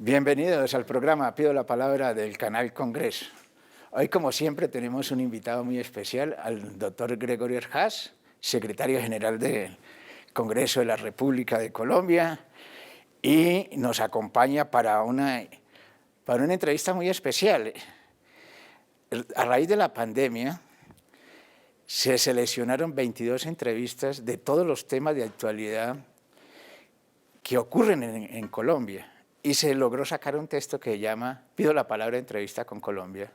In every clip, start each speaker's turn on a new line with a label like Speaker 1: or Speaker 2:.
Speaker 1: Bienvenidos al programa Pido la Palabra del Canal Congreso. Hoy, como siempre, tenemos un invitado muy especial, al doctor Gregorio Ordaz, secretario general del Congreso de la República de Colombia, y nos acompaña para una entrevista muy especial. A raíz de la pandemia, se seleccionaron 22 entrevistas de todos los temas de actualidad que ocurren en Colombia, y se logró sacar un texto que se llama Pido la Palabra, entrevista con Colombia,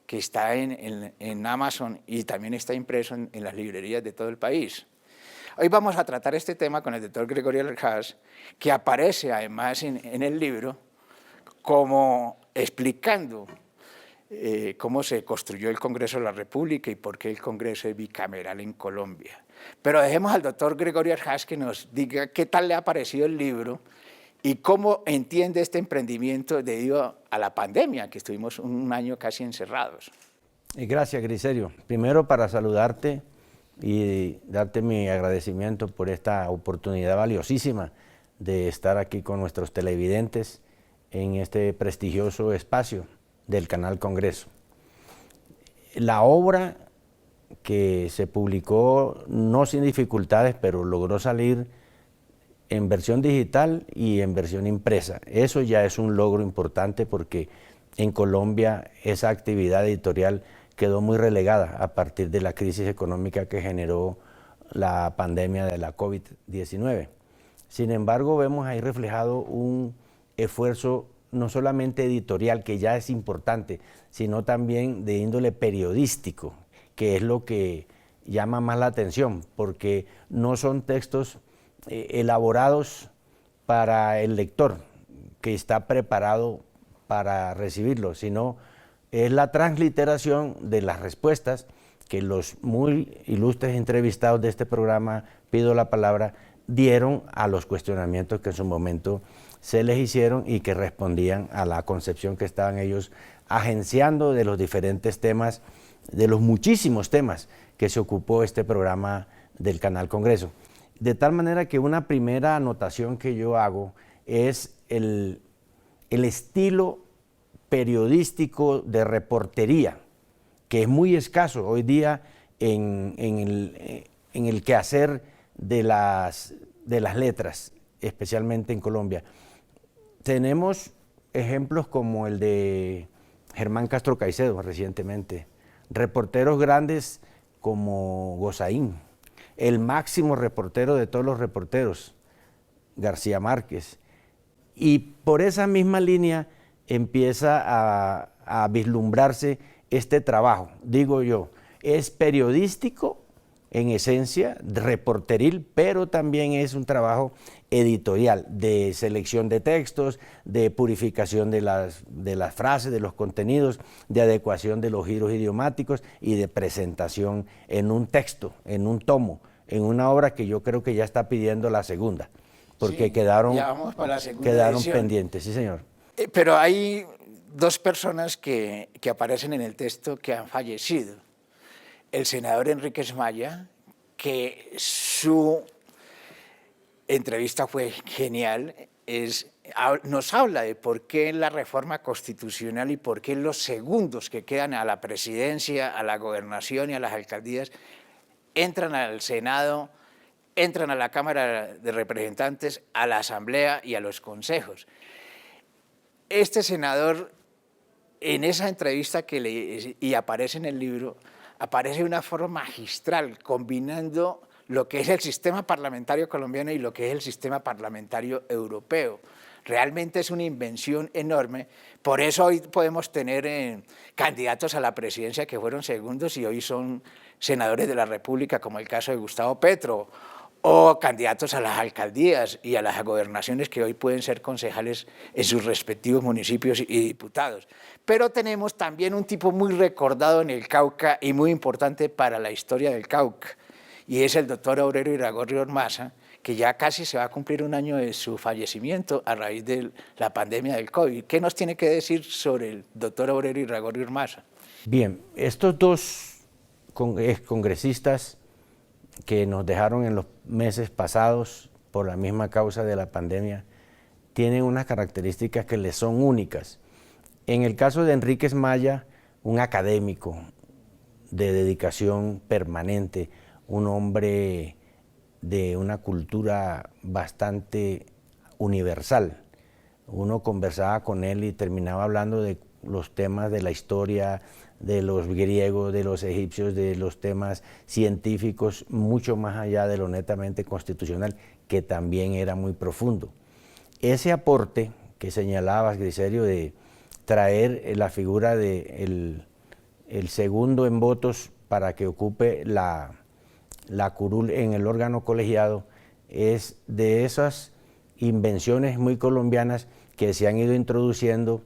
Speaker 1: que está en Amazon y también está impreso en las librerías de todo el país. Hoy vamos a tratar este tema con el doctor Gregorio Ordaz, que aparece además en el libro como explicando cómo se construyó el Congreso de la República y por qué el Congreso es bicameral en Colombia. Pero dejemos al doctor Gregorio Ordaz que nos diga qué tal le ha parecido el libro y cómo entiende este emprendimiento debido a la pandemia, que estuvimos un año casi encerrados.
Speaker 2: Gracias, Griserio. Primero, para saludarte y darte mi agradecimiento por esta oportunidad valiosísima de estar aquí con nuestros televidentes en este prestigioso espacio del Canal Congreso. La obra que se publicó, no sin dificultades, pero logró salir en versión digital y en versión impresa. Eso ya es un logro importante porque en Colombia esa actividad editorial quedó muy relegada a partir de la crisis económica que generó la pandemia de la COVID-19. Sin embargo, vemos ahí reflejado un esfuerzo no solamente editorial, que ya es importante, sino también de índole periodístico, que es lo que llama más la atención, porque no son textos elaborados para el lector que está preparado para recibirlo, sino es la transliteración de las respuestas que los muy ilustres entrevistados de este programa Pido la Palabra dieron a los cuestionamientos que en su momento se les hicieron y que respondían a la concepción que estaban ellos agenciando de los diferentes temas, de los muchísimos temas que se ocupó este programa del Canal Congreso. De tal manera que una primera anotación que yo hago es el estilo periodístico de reportería, que es muy escaso hoy día en el quehacer de las letras, especialmente en Colombia. Tenemos ejemplos como el de Germán Castro Caicedo recientemente, reporteros grandes como Gozaín, el máximo reportero de todos los reporteros, García Márquez. Y por esa misma línea empieza a vislumbrarse este trabajo, digo yo, es periodístico en esencia, reporteril, pero también es un trabajo editorial, de selección de textos, de purificación de las frases, de los contenidos, de adecuación de los giros idiomáticos y de presentación en un texto, en un tomo, en una obra que yo creo que ya está pidiendo la segunda, porque
Speaker 1: Sí,
Speaker 2: quedaron
Speaker 1: edición
Speaker 2: pendientes, sí señor.
Speaker 1: Pero hay dos personas que aparecen en el texto que han fallecido. El senador Enrique Smaya, que su entrevista fue genial, nos habla de por qué la reforma constitucional y por qué los segundos que quedan a la presidencia, a la gobernación y a las alcaldías entran al Senado, entran a la Cámara de Representantes, a la Asamblea y a los consejos. Este senador, en esa entrevista y aparece en el libro, aparece de una forma magistral, combinando lo que es el sistema parlamentario colombiano y lo que es el sistema parlamentario europeo. Realmente es una invención enorme, por eso hoy podemos tener candidatos a la presidencia que fueron segundos y hoy son senadores de la República, como el caso de Gustavo Petro, o candidatos a las alcaldías y a las gobernaciones que hoy pueden ser concejales en sus respectivos municipios y diputados. Pero tenemos también un tipo muy recordado en el Cauca y muy importante para la historia del Cauca, y es el doctor Aurelio Iragorri Ormaza, que ya casi se va a cumplir un año de su fallecimiento a raíz de la pandemia del COVID. ¿Qué nos tiene que decir sobre el doctor Aurelio Iragorri Ormaza?
Speaker 2: Bien, estos dos excongresistas que nos dejaron en los meses pasados por la misma causa de la pandemia, tienen unas características que les son únicas. En el caso de Enríquez Maya, un académico de dedicación permanente, un hombre de una cultura bastante universal. Uno conversaba con él y terminaba hablando de los temas de la historia, de los griegos, de los egipcios, de los temas científicos, mucho más allá de lo netamente constitucional, que también era muy profundo. Ese aporte que señalabas, Griserio, de traer la figura de el segundo en votos para que ocupe la curul en el órgano colegiado, es de esas invenciones muy colombianas que se han ido introduciendo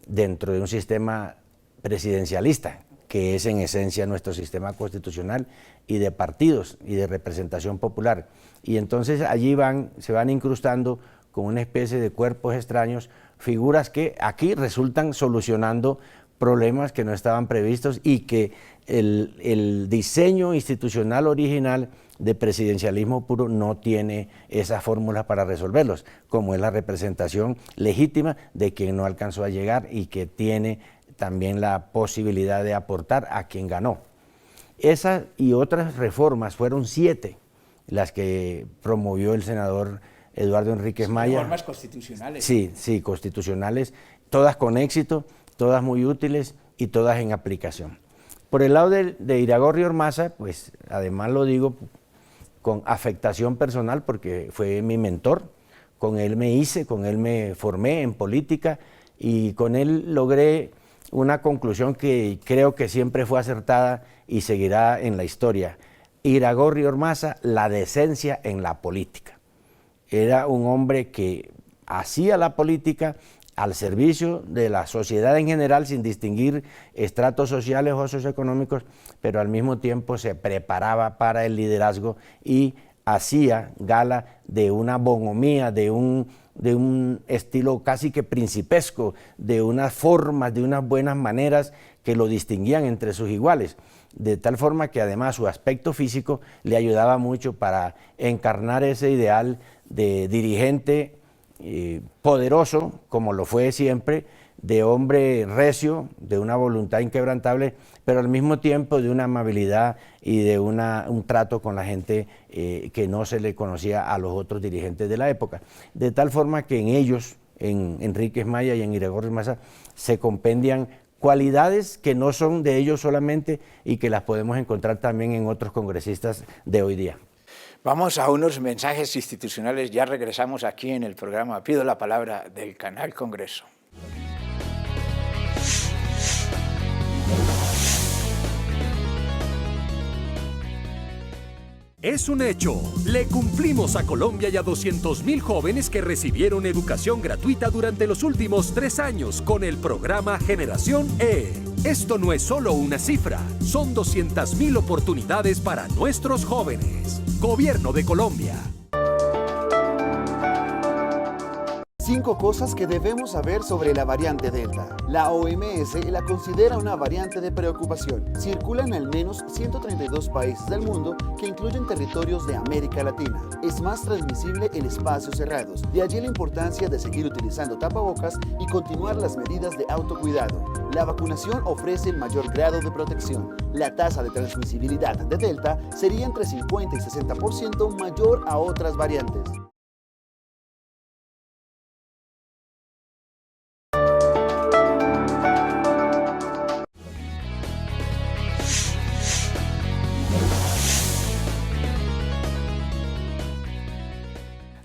Speaker 2: dentro de un sistema presidencialista, que es en esencia nuestro sistema constitucional y de partidos y de representación popular. Y entonces allí se van incrustando con una especie de cuerpos extraños, figuras que aquí resultan solucionando problemas que no estaban previstos y que el diseño institucional original de presidencialismo puro no tiene esas fórmulas para resolverlos, como es la representación legítima de quien no alcanzó a llegar y que tiene también la posibilidad de aportar a quien ganó. Esas y otras reformas, fueron 7 las que promovió el senador Eduardo Enríquez Maya.
Speaker 1: Reformas constitucionales.
Speaker 2: Sí, sí, constitucionales, todas con éxito, todas muy útiles y todas en aplicación. Por el lado de Iragorri Ormaza, pues además lo digo con afectación personal porque fue mi mentor, con él me hice, con él me formé en política y con él logré una conclusión que creo que siempre fue acertada y seguirá en la historia. Iragorri Ormaza, la decencia en la política. Era un hombre que hacía la política al servicio de la sociedad en general, sin distinguir estratos sociales o socioeconómicos, pero al mismo tiempo se preparaba para el liderazgo y hacía gala de una bonhomía, de un estilo casi que principesco, de unas formas, de unas buenas maneras que lo distinguían entre sus iguales, de tal forma que además su aspecto físico le ayudaba mucho para encarnar ese ideal de dirigente poderoso, como lo fue siempre, de hombre recio, de una voluntad inquebrantable, pero al mismo tiempo de una amabilidad y de un trato con la gente que no se le conocía a los otros dirigentes de la época. De tal forma que en ellos, en Enríquez Maya y en Iragorri Ormaza, se compendian cualidades que no son de ellos solamente y que las podemos encontrar también en otros congresistas de hoy día.
Speaker 1: Vamos a unos mensajes institucionales, ya regresamos aquí en el programa Pido la Palabra del Canal Congreso.
Speaker 3: Es un hecho. Le cumplimos a Colombia y a 200.000 jóvenes que recibieron educación gratuita durante los últimos 3 años con el programa Generación E. Esto no es solo una cifra, son 200.000 oportunidades para nuestros jóvenes. Gobierno de Colombia.
Speaker 4: 5 cosas que debemos saber sobre la variante Delta. La OMS la considera una variante de preocupación. Circula en al menos 132 países del mundo que incluyen territorios de América Latina. Es más transmisible en espacios cerrados. De allí la importancia de seguir utilizando tapabocas y continuar las medidas de autocuidado. La vacunación ofrece el mayor grado de protección. La tasa de transmisibilidad de Delta sería entre 50 y 60% mayor a otras variantes.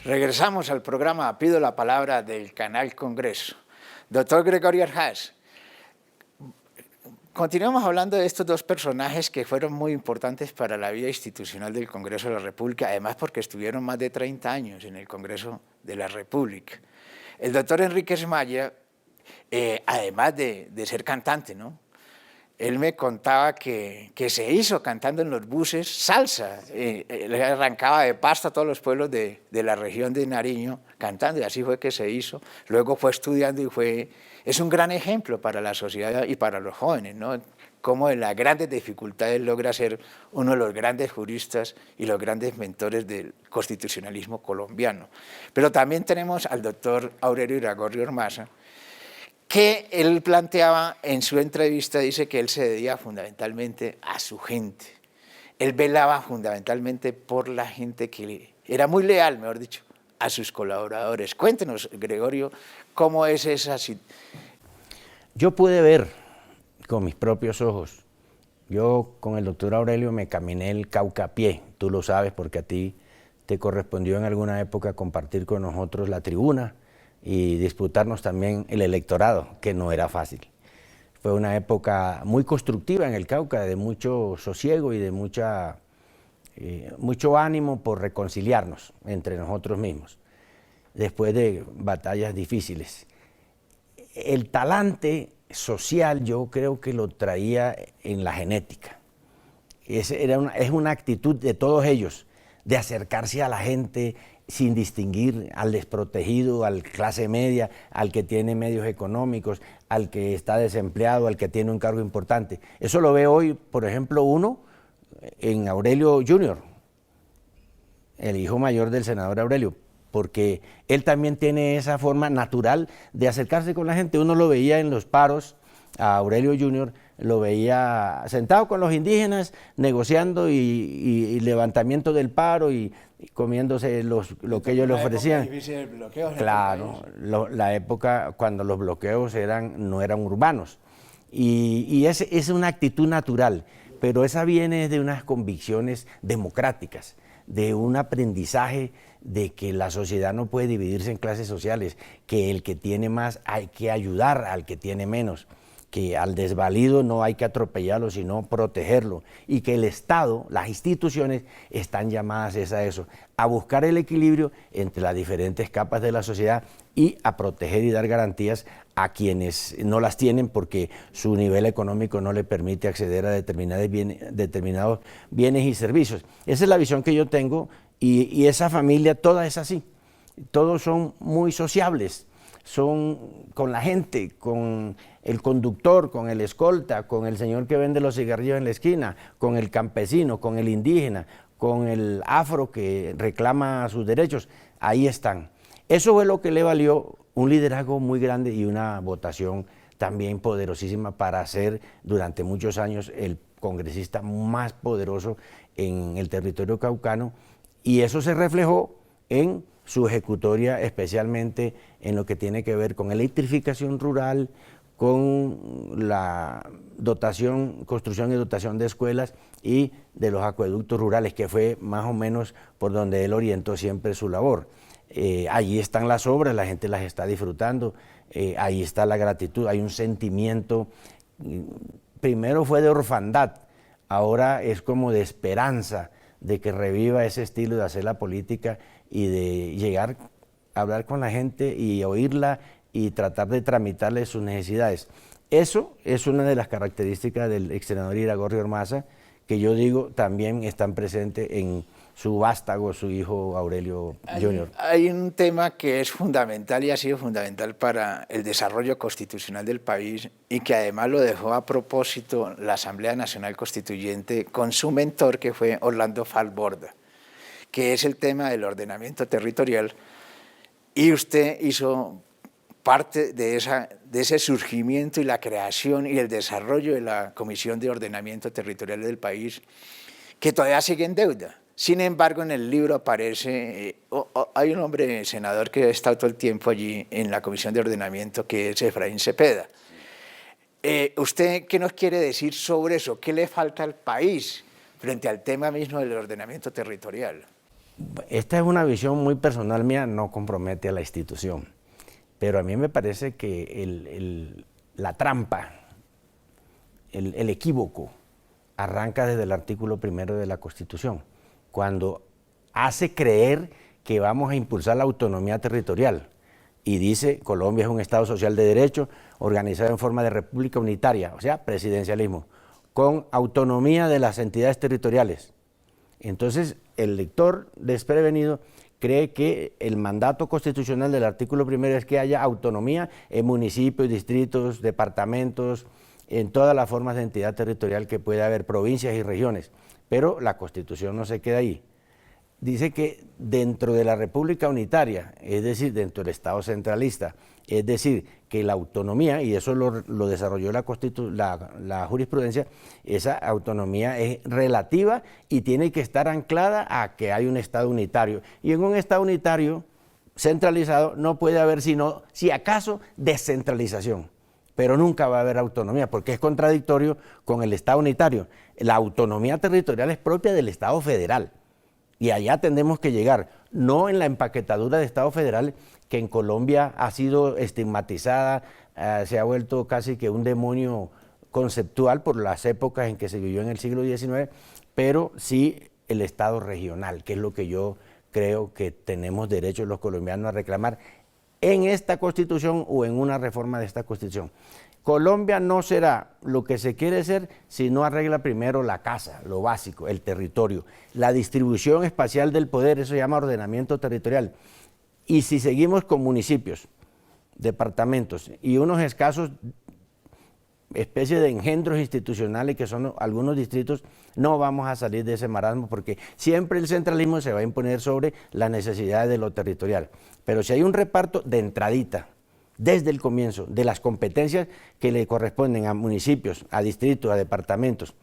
Speaker 1: Regresamos al programa Pido la Palabra del Canal Congreso. Doctor Gregorio Arjás, continuamos hablando de estos 2 personajes que fueron muy importantes para la vida institucional del Congreso de la República, además porque estuvieron más de 30 años en el Congreso de la República. El doctor Enríquez Maya, además de ser cantante, ¿no? Él me contaba que se hizo cantando en los buses salsa, le arrancaba de Pasto a todos los pueblos de la región de Nariño cantando, y así fue que se hizo. Luego fue estudiando y es un gran ejemplo para la sociedad y para los jóvenes, ¿no? cómo en las grandes dificultades logra ser uno de los grandes juristas y los grandes mentores del constitucionalismo colombiano. Pero también tenemos al doctor Aurelio Iragorri Ormaza, que él planteaba en su entrevista, dice que él se debía fundamentalmente a su gente. Él velaba fundamentalmente por la gente que era muy leal, mejor dicho, a sus colaboradores. Cuéntenos, Gregorio, cómo es esa situación.
Speaker 2: Yo pude ver con mis propios ojos. Yo con el doctor Aurelio me caminé el Cauca a pie, tú lo sabes porque a ti te correspondió en alguna época compartir con nosotros la tribuna y disputarnos también el electorado, que no era fácil. Fue una época muy constructiva en el Cauca, de mucho sosiego y de mucho ánimo por reconciliarnos entre nosotros mismos, después de batallas difíciles. El talante social yo creo que lo traía en la genética. Es una actitud de todos ellos, de acercarse a la gente sin distinguir al desprotegido, al clase media, al que tiene medios económicos, al que está desempleado, al que tiene un cargo importante. Eso lo ve hoy, por ejemplo, uno en Aurelio Jr., el hijo mayor del senador Aurelio, porque él también tiene esa forma natural de acercarse con la gente. Uno lo veía en los paros, a Aurelio Jr., lo veía sentado con los indígenas, negociando y levantamiento del paro y comiéndose lo que ellos le ofrecían. Claro, la época cuando los bloqueos no eran urbanos. Y es una actitud natural, pero esa viene de unas convicciones democráticas, de un aprendizaje de que la sociedad no puede dividirse en clases sociales, que el que tiene más hay que ayudar al que tiene menos, que al desvalido no hay que atropellarlo, sino protegerlo, y que el Estado, las instituciones, están llamadas a eso, a buscar el equilibrio entre las diferentes capas de la sociedad y a proteger y dar garantías a quienes no las tienen porque su nivel económico no le permite acceder a determinados bienes y servicios. Esa es la visión que yo tengo y esa familia toda es así. Todos son muy sociables, son con la gente, con el conductor, con el escolta, con el señor que vende los cigarrillos en la esquina, con el campesino, con el indígena, con el afro que reclama sus derechos, ahí están. Eso fue lo que le valió un liderazgo muy grande y una votación también poderosísima para ser durante muchos años el congresista más poderoso en el territorio caucano, y eso se reflejó en su ejecutoria, especialmente en lo que tiene que ver con electrificación rural, con la construcción y dotación de escuelas y de los acueductos rurales, que fue más o menos por donde él orientó siempre su labor. Allí están las obras, la gente las está disfrutando, ahí está la gratitud, hay un sentimiento, primero fue de orfandad, ahora es como de esperanza, de que reviva ese estilo de hacer la política y de llegar a hablar con la gente y oírla y tratar de tramitarle sus necesidades. Eso es una de las características del ex senador Iragorri Ormaza, que yo digo también están presentes en su vástago, su hijo Aurelio Jr.
Speaker 1: Hay un tema que es fundamental y ha sido fundamental para el desarrollo constitucional del país y que además lo dejó a propósito la Asamblea Nacional Constituyente con su mentor, que fue Orlando Falborda, que es el tema del ordenamiento territorial, y usted hizo parte de ese surgimiento y la creación y el desarrollo de la Comisión de Ordenamiento Territorial del país, que todavía sigue en deuda. Sin embargo, en el libro aparece, hay un hombre senador que ha estado todo el tiempo allí en la Comisión de Ordenamiento, que es Efraín Cepeda. ¿Usted qué nos quiere decir sobre eso? ¿Qué le falta al país frente al tema mismo del ordenamiento territorial?
Speaker 2: Esta es una visión muy personal mía, no compromete a la institución, pero a mí me parece que la trampa, el equívoco, arranca desde el artículo 1 de la Constitución, cuando hace creer que vamos a impulsar la autonomía territorial y dice Colombia es un Estado social de derecho organizado en forma de república unitaria, o sea, presidencialismo, con autonomía de las entidades territoriales. Entonces, el lector desprevenido cree que el mandato constitucional del artículo 1 es que haya autonomía en municipios, distritos, departamentos, en todas las formas de entidad territorial que puede haber, provincias y regiones, pero la Constitución no se queda ahí. Dice que dentro de la República Unitaria, es decir, dentro del Estado centralista, es decir, que la autonomía, y eso lo desarrolló la jurisprudencia, esa autonomía es relativa y tiene que estar anclada a que hay un Estado unitario. Y en un Estado unitario centralizado no puede haber sino, si acaso, descentralización, pero nunca va a haber autonomía, porque es contradictorio con el Estado unitario. La autonomía territorial es propia del Estado federal. Y allá tendremos que llegar, no en la empaquetadura de Estado federal, que en Colombia ha sido estigmatizada, se ha vuelto casi que un demonio conceptual por las épocas en que se vivió en el siglo XIX, pero sí el Estado regional, que es lo que yo creo que tenemos derecho los colombianos a reclamar en esta Constitución o en una reforma de esta Constitución. Colombia no será lo que se quiere ser si no arregla primero la casa, lo básico, el territorio, la distribución espacial del poder, eso se llama ordenamiento territorial. Y si seguimos con municipios, departamentos y unos escasos especies de engendros institucionales que son algunos distritos, no vamos a salir de ese marasmo porque siempre el centralismo se va a imponer sobre las necesidades de lo territorial. Pero si hay un reparto de entradita, desde el comienzo, de las competencias que le corresponden a municipios, a distritos, a departamentos,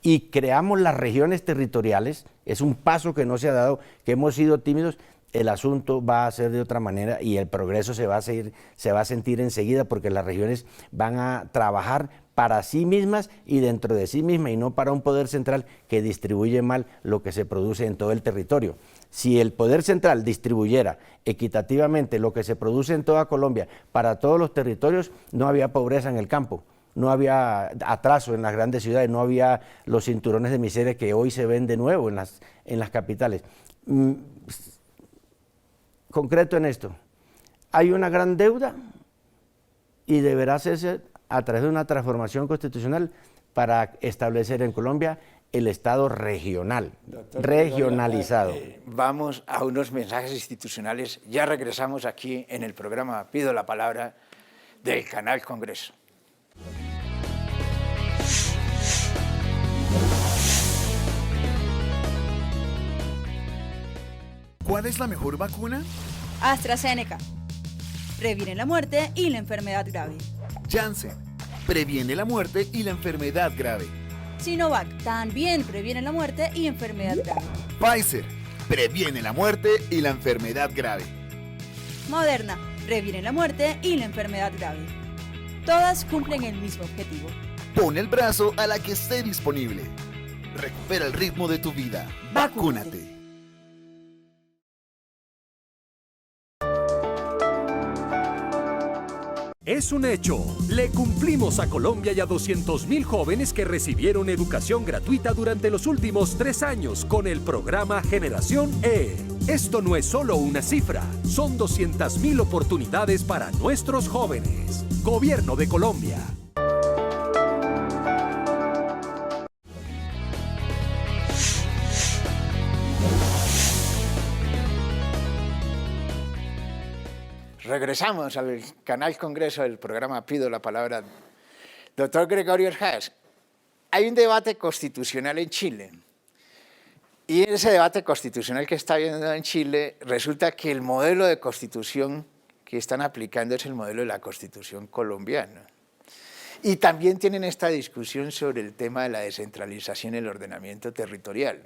Speaker 2: y creamos las regiones territoriales, es un paso que no se ha dado, que hemos sido tímidos, el asunto va a ser de otra manera y el progreso se va a sentir enseguida porque las regiones van a trabajar para sí mismas y dentro de sí mismas y no para un poder central que distribuye mal lo que se produce en todo el territorio. Si el poder central distribuyera equitativamente lo que se produce en toda Colombia para todos los territorios, no había pobreza en el campo, no había atraso en las grandes ciudades, no había los cinturones de miseria que hoy se ven de nuevo en las capitales. Concreto en esto, hay una gran deuda y deberá hacerse a través de una transformación constitucional para establecer en Colombia el Estado regional, regionalizado.
Speaker 1: Vamos a unos mensajes institucionales, ya regresamos aquí en el programa Pido la Palabra del Canal Congreso.
Speaker 4: ¿Cuál es la mejor vacuna?
Speaker 5: AstraZeneca. Previene la muerte y la enfermedad grave.
Speaker 4: Janssen. Previene la muerte y la enfermedad grave.
Speaker 5: Sinovac. También previene la muerte y enfermedad grave.
Speaker 4: Pfizer. Previene la muerte y la enfermedad grave.
Speaker 5: Moderna. Previene la muerte y la enfermedad grave. Todas cumplen el mismo objetivo.
Speaker 4: Pon el brazo a la que esté disponible. Recupera el ritmo de tu vida. Vacúnate.
Speaker 3: Es un hecho. Le cumplimos a Colombia y a 200.000 jóvenes que recibieron educación gratuita durante los últimos 3 años con el programa Generación E. Esto no es solo una cifra, son 200.000 oportunidades para nuestros jóvenes. Gobierno de Colombia.
Speaker 1: Regresamos al Canal Congreso del programa Pido la Palabra. Doctor Gregorio Ordaz, hay un debate constitucional en Chile y en ese debate constitucional que está habiendo en Chile resulta que el modelo de constitución que están aplicando es el modelo de la constitución colombiana. Y también tienen esta discusión sobre el tema de la descentralización y el ordenamiento territorial.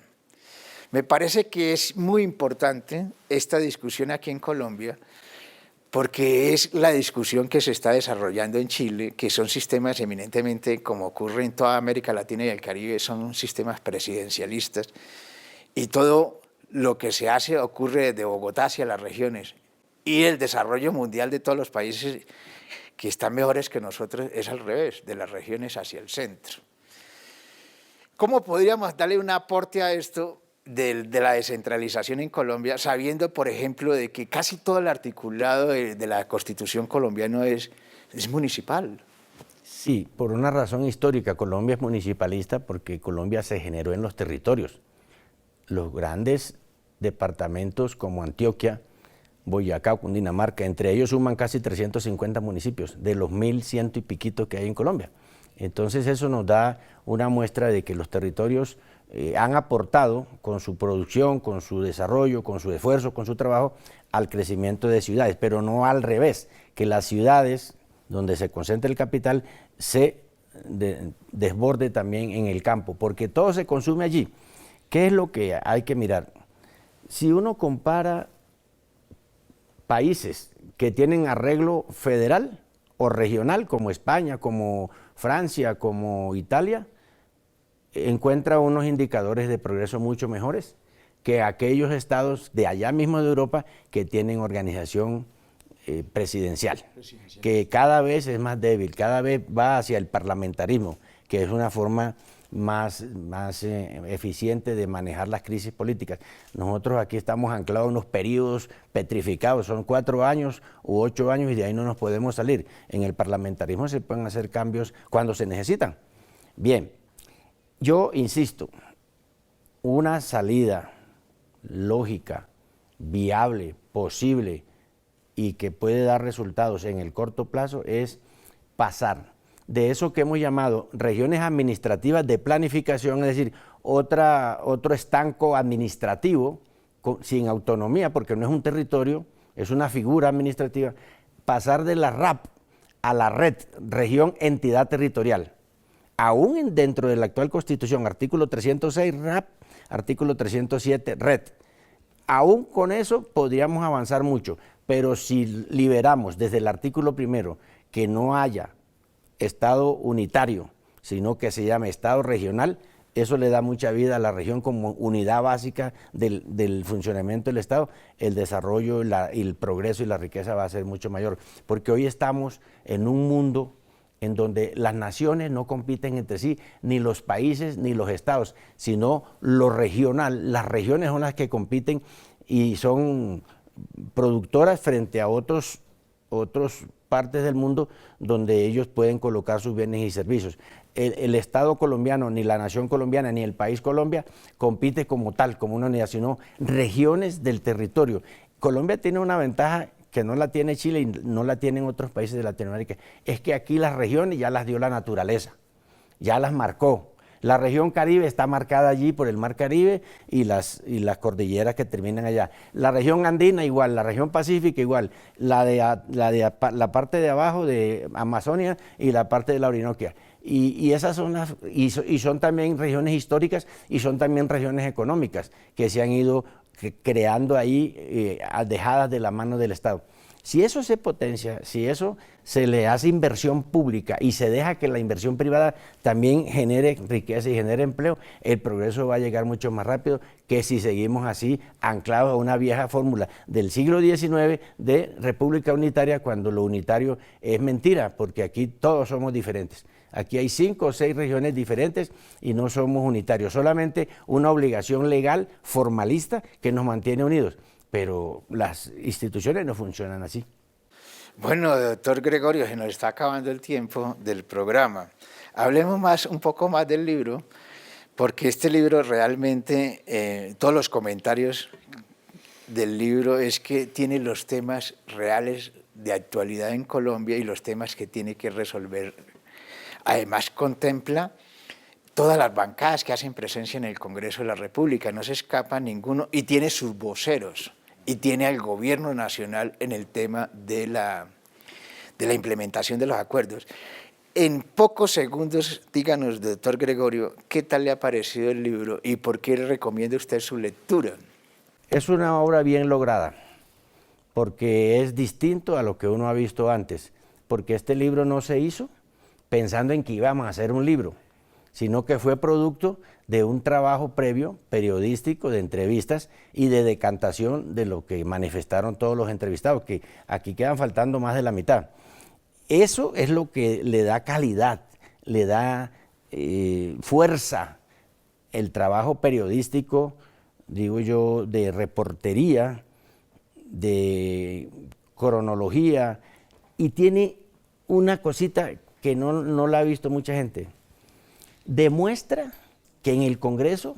Speaker 1: Me parece que es muy importante esta discusión aquí en Colombia porque es la discusión que se está desarrollando en Chile, que son sistemas eminentemente, como ocurre en toda América Latina y el Caribe, son sistemas presidencialistas, y todo lo que se hace ocurre de Bogotá hacia las regiones, y el desarrollo mundial de todos los países que están mejores que nosotros es al revés, de las regiones hacia el centro. ¿Cómo podríamos darle un aporte a esto de la descentralización en Colombia, sabiendo, por ejemplo, de que casi todo el articulado de la Constitución colombiana es municipal?
Speaker 2: Sí, por una razón histórica, Colombia es municipalista porque Colombia se generó en los territorios. Los grandes departamentos como Antioquia, Boyacá o Cundinamarca, entre ellos suman casi 350 municipios, de los 1.100 y piquito que hay en Colombia. Entonces eso nos da una muestra de que los territorios han aportado con su producción, con su desarrollo, con su esfuerzo, con su trabajo al crecimiento de ciudades, pero no al revés, que las ciudades donde se concentra el capital se desborde también en el campo, porque todo se consume allí. ¿Qué es lo que hay que mirar? Si uno compara países que tienen arreglo federal o regional, como España, como Francia, como Italia, encuentra unos indicadores de progreso mucho mejores que aquellos estados de allá mismo de Europa que tienen organización presidencial, que cada vez es más débil, cada vez va hacia el parlamentarismo, que es una forma más eficiente de manejar las crisis políticas. Nosotros aquí estamos anclados en unos periodos petrificados, son 4 años u 8 años y de ahí no nos podemos salir. En el parlamentarismo se pueden hacer cambios cuando se necesitan. Bien, yo insisto, una salida lógica, viable, posible y que puede dar resultados en el corto plazo es pasar de eso que hemos llamado regiones administrativas de planificación, es decir, otro estanco administrativo sin autonomía, porque no es un territorio, es una figura administrativa, pasar de la RAP a la red, región, entidad territorial. Aún dentro de la actual Constitución, artículo 306 RAP, artículo 307 red. Aún con eso podríamos avanzar mucho, pero si liberamos desde el artículo primero que no haya Estado unitario, sino que se llame Estado regional, eso le da mucha vida a la región como unidad básica del funcionamiento del Estado, el desarrollo, el progreso y la riqueza va a ser mucho mayor, porque hoy estamos en un mundo en donde las naciones no compiten entre sí, ni los países ni los estados, sino lo regional. Las regiones son las que compiten y son productoras frente a otras partes del mundo donde ellos pueden colocar sus bienes y servicios. El Estado colombiano, ni la nación colombiana, ni el país Colombia compite como tal, como una unidad, sino regiones del territorio. Colombia tiene una ventaja que no la tiene Chile y no la tienen otros países de Latinoamérica, es que aquí las regiones ya las dio la naturaleza, ya las marcó. La región Caribe está marcada allí por el Mar Caribe y las cordilleras que terminan allá. La región andina igual, la región pacífica igual, la parte de abajo de Amazonia y la parte de la Orinoquia. Y esas son son también regiones históricas y son también regiones económicas que se han ido creando ahí, dejadas de la mano del Estado. Si eso se potencia, si eso se le hace inversión pública y se deja que la inversión privada también genere riqueza y genere empleo, el progreso va a llegar mucho más rápido que si seguimos así anclados a una vieja fórmula del siglo XIX de república unitaria, cuando lo unitario es mentira, porque aquí todos somos diferentes. Aquí hay 5 o 6 regiones diferentes y no somos unitarios, solamente una obligación legal formalista que nos mantiene unidos. Pero las instituciones no funcionan así.
Speaker 1: Bueno, doctor Gregorio, se nos está acabando el tiempo del programa. Hablemos un poco más del libro, porque este libro realmente, todos los comentarios del libro es que tiene los temas reales de actualidad en Colombia y los temas que tiene que resolver. Además contempla todas las bancadas que hacen presencia en el Congreso de la República, no se escapa ninguno, y tiene sus voceros. Y tiene al gobierno nacional en el tema de la implementación de los acuerdos. En pocos segundos, díganos, doctor Gregorio, ¿qué tal le ha parecido el libro y por qué le recomienda usted su lectura?
Speaker 2: Es una obra bien lograda, porque es distinto a lo que uno ha visto antes, porque este libro no se hizo pensando en que íbamos a hacer un libro, sino que fue producto de un trabajo previo, periodístico, de entrevistas y de decantación de lo que manifestaron todos los entrevistados, que aquí quedan faltando más de la mitad. Eso es lo que le da calidad, le da fuerza, el trabajo periodístico, digo yo, de reportería, de cronología, y tiene una cosita que no la ha visto mucha gente. Demuestra que en el Congreso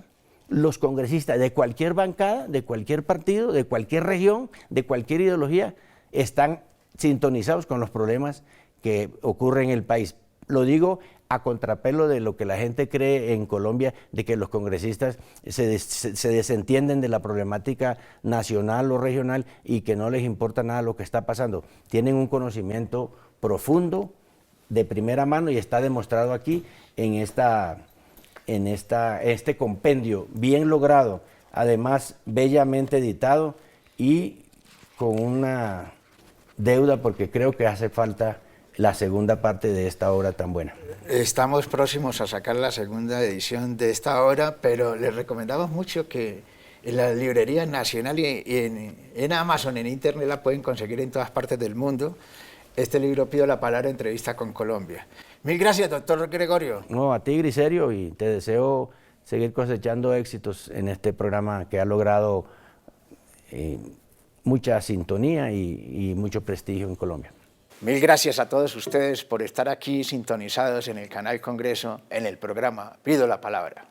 Speaker 2: los congresistas de cualquier bancada, de cualquier partido, de cualquier región, de cualquier ideología, están sintonizados con los problemas que ocurren en el país. Lo digo a contrapelo de lo que la gente cree en Colombia, de que los congresistas se desentienden de la problemática nacional o regional y que no les importa nada lo que está pasando. Tienen un conocimiento profundo, de primera mano, y está demostrado aquí en este compendio bien logrado, además bellamente editado y con una deuda, porque creo que hace falta la segunda parte de esta obra tan buena.
Speaker 1: Estamos próximos a sacar la segunda edición de esta obra, pero les recomendamos mucho que en la librería nacional y en Amazon, en Internet, la pueden conseguir en todas partes del mundo. Este libro, Pido la Palabra, entrevista con Colombia. Mil gracias, doctor Gregorio.
Speaker 2: No, a ti, Griserio, y te deseo seguir cosechando éxitos en este programa que ha logrado mucha sintonía y mucho prestigio en Colombia.
Speaker 1: Mil gracias a todos ustedes por estar aquí sintonizados en el canal Congreso, en el programa Pido la Palabra.